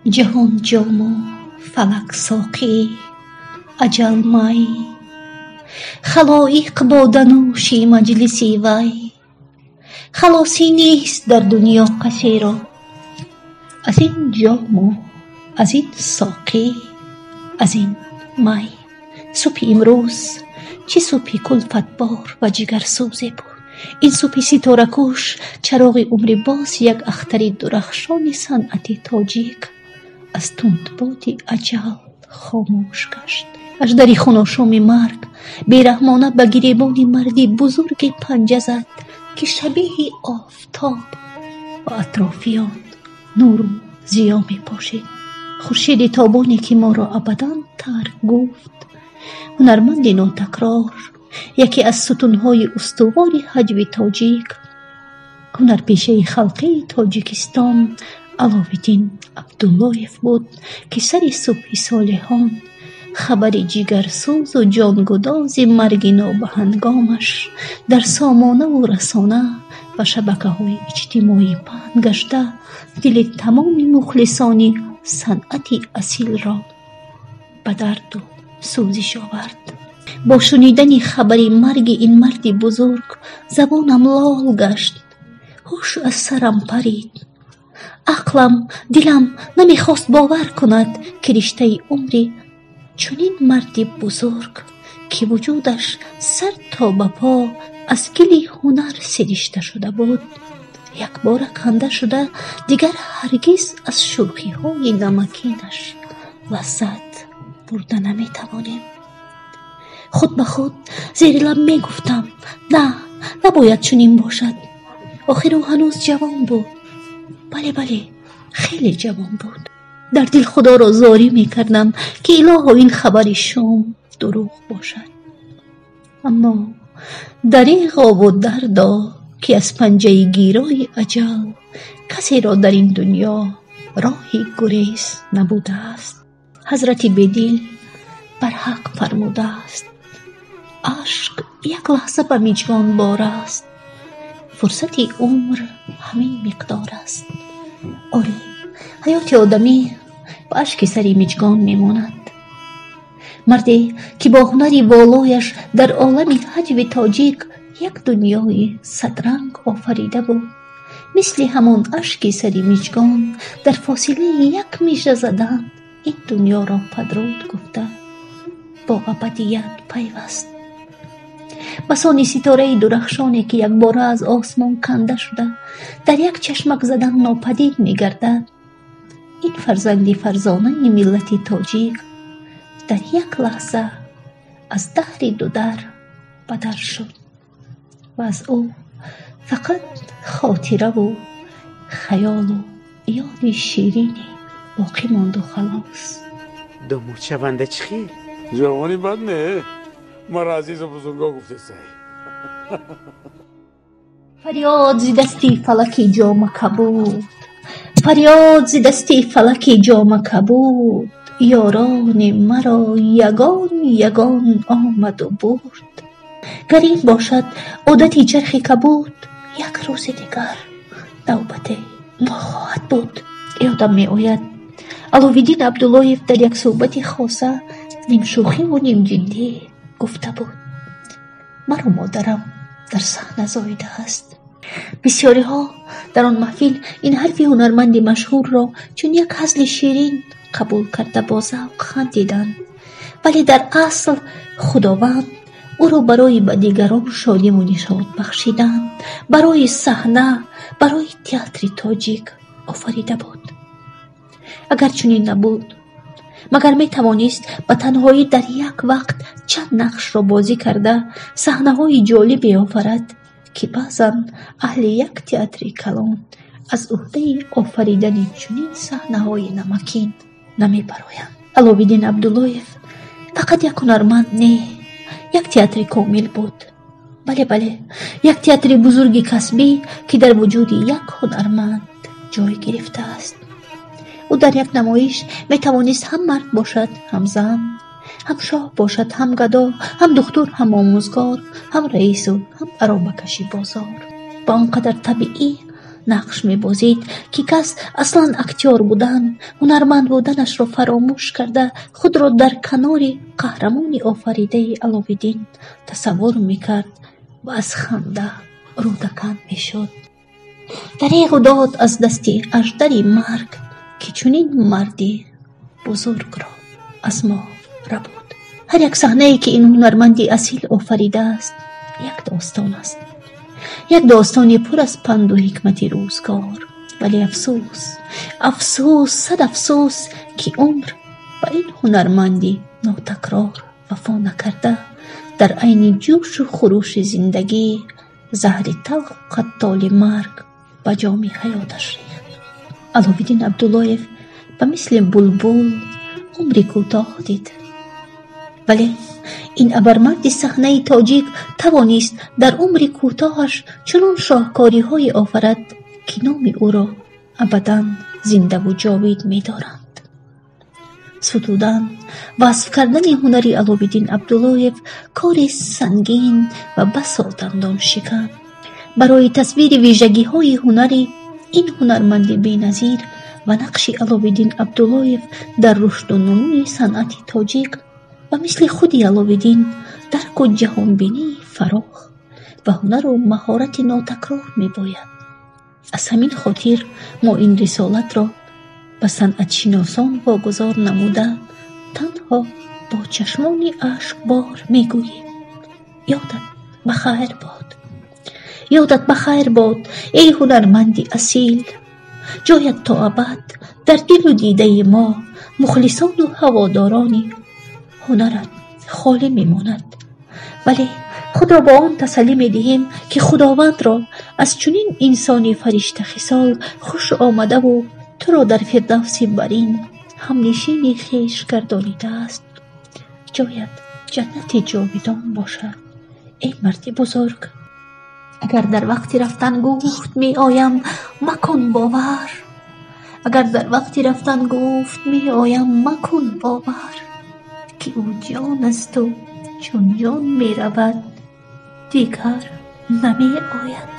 جهان جام و فلک ساقی، اجل می خلایق با دنوشی مجلسی وی. خلاصی نیست در دنیا کسی را از این جام و از این ساقی، از این می. صبح امروز چه صبح کلفت بار و جگر سوزی بود. این صبح ستاره کوش چراغ عمر باز یک اختر درخشان صنعت تاجیک از تندباد اجل خاموش گشت. اژدر خوناشام مرگ بیرحمانه به گریبان مردی بزرگ پنجه زد که شبیه آفتاب و اطرافیان نور و ضیا می پاشید. خورشید تابانی که ما را ابدا ترک گفت. هنرمند ناتکرار، یکی از ستونهای استوار حجو تاجیک، هنرپیشه خلقی تاجیکستان علاوالدین عبداللهیف بود که سر صبح صالحان خبر جگرسوز و جانگداز مرگ نابهنگامش در سامانه و رسانه و شبکه‌های اجتماعی پهن گشته دل تمام مخلصان صنعت اصیل را به درد و سوزش آورد. با شنیدن خبر مرگ این مرد بزرگ زبانم لال گشت، هوش از سرم پرید. عقلم دلم نمیخواست باور کند که رشته عمری چنین مرد بزرگ که وجودش سر تا به پا از گل هنر سرشته شده بود یک بار کنده شده دیگر هرگز از شوخی های نمکینش لذت برده نمیتوانیم. خود به خود زیر لب می گفتم نه، نباید چنین باشد. آخر او هنوز جوان بود. بله خیلی جوان بود. در دل خدا را زاری می کردم که الهی این خبر شوم دروغ باشد. اما دریغا و دردا که از پنجه گیرای اجل کسی را در این دنیا راهی گریز نبوده است. حضرت بدیل بر حق فرموده است عشق یک لحظه به مژگان بار است، فرصت عمر همین مقدار است. آره، حیات آدمی با اشک سری مژگان میماند. مردی که با هنری والایش در عالم حجو تاجیک یک دنیای صدرنگ آفریده بود، مثل همان اشک سری مژگان در فاصله یک مژه زدن این دنیا را پدرود گفته با ابدیت پیوست. بسان ستاره درخشانی که یک بار از آسمان کنده شده در یک چشمک زدن ناپدید می گردد، این فرزند فرزانه ملت تاجیک در یک لحظه از دهر دو در بدر شد و از او فقط خاطره و خیال و یاد شیرینی باقی ماند و خلاص. دو مرچه بنده چی خیل؟ جوانی بد نه، مرا عزیز و بزرگا گفته سای. فریاد ز دستی فلکی جام کبود، فریاد ز دستی فلکی جام کبود، یاران مرا یگان یگان آمد و برد. گر این باشد عادت چرخ کبود، یک روز دیگر نوبت ما خواهد بود. یادم می آید علاوالدین عبداللهیف در یک صحبت خاصه نیم شوخی و نیم جدی گفته بود مرا مادرم در صحنه زایده است. بسیاری ها در آن محفل این حرف هنرمند مشهور را چون یک هزل شیرین قبول کرده با ذوق خندیدند، ولی در اصل خداوند او را برای به دیگران شادی و نشاط بخشیدن، برای صحنه، برای تئاتر تاجیک آفریده بود. اگر چنین نبود مگر می توانست به تنهایی در یک وقت چند نقش را بازی کرده صحنه های جالبی آفرد که بعضا اهل یک تئاتر کلان از عهده آفریدن چنین صحنه های نمکین نمی برآیند. علاوالدین عبداللهیف فقط یک هنرمند نه، یک تئاتر کامل بود. بله، یک تئاتر بزرگ کسبی که در وجود یک هنرمند جای گرفته است. او در یک نمایش می توانست هم مرد باشد، هم زن، هم شاه باشد، هم گدا، هم دکتر، هم آموزگار، هم رئیس و هم عرابه کشی بازار. با آنقدر طبیعی نقش می‌بازید که کس اصلا اکتیار بودن، هنرمند بودنش را فراموش کرده خود را در کنار قهرمان آفریده علاوالدین تصور می‌کرد و از خنده رودکن می‌شد. دریغ و داد از دست اژدر مرگ که چنین مردی بزرگ را از ما ربود. هر یک صحنه‌ای که این هنرمندی اصیل آفریده است یک داستان است، یک داستانی پر از پند و حکمت روزگار. ولی افسوس صد افسوس که عمر به این هنرمندی ناتکرار وفا نکرده در عین جوش و خروش زندگی زهر تلخ قتال مرگ به جام حیاتش ریخت. علاوالدین عبداللهیف به مثل بلبل عمری کوتاه دید، ولی این ابرمرد صحنه تاجیک توانست در عمر کوتاهش چنان شاهکاری های آفرد که نام او را ابداً زنده و جاوید می دارند. ستودن وصف کردن هنری علاوالدین عبداللهیف کار سنگین و بسا دندان شکن. برای تصویر ویژگی های هنری این هنرمند بی‌نظیر و نقش علاوالدین عبداللهیف در رشد و نمو صنعت تاجیک و مثل خود علاوالدین درک و جهانبینی فراخ و هنر و مهارت ناتکرار می باید. از همین خاطر ما این رسالت را به صنعت شناسان واگذار نموده تنها با چشمان اشکبار می گوییم یادت بخیر باد ای هنرمندی اصیل. جایت تا ابد در دل و دیده ما مخلصان و هواداران هنرت خالی میماند. ولی خود را با آن تسلی میدهیم که خداوند را از چنین انسانی فرشته خصال خوش آمده و تو را در فردوس برین همنشین خویش گردانیده است. جایت جنت جاودان باشد ای مرد بزرگ. اگر در وقت رفتن گفت می آیم مکن باور، مکن باور که او جان است و چون جان می رود دیگر نمی آید.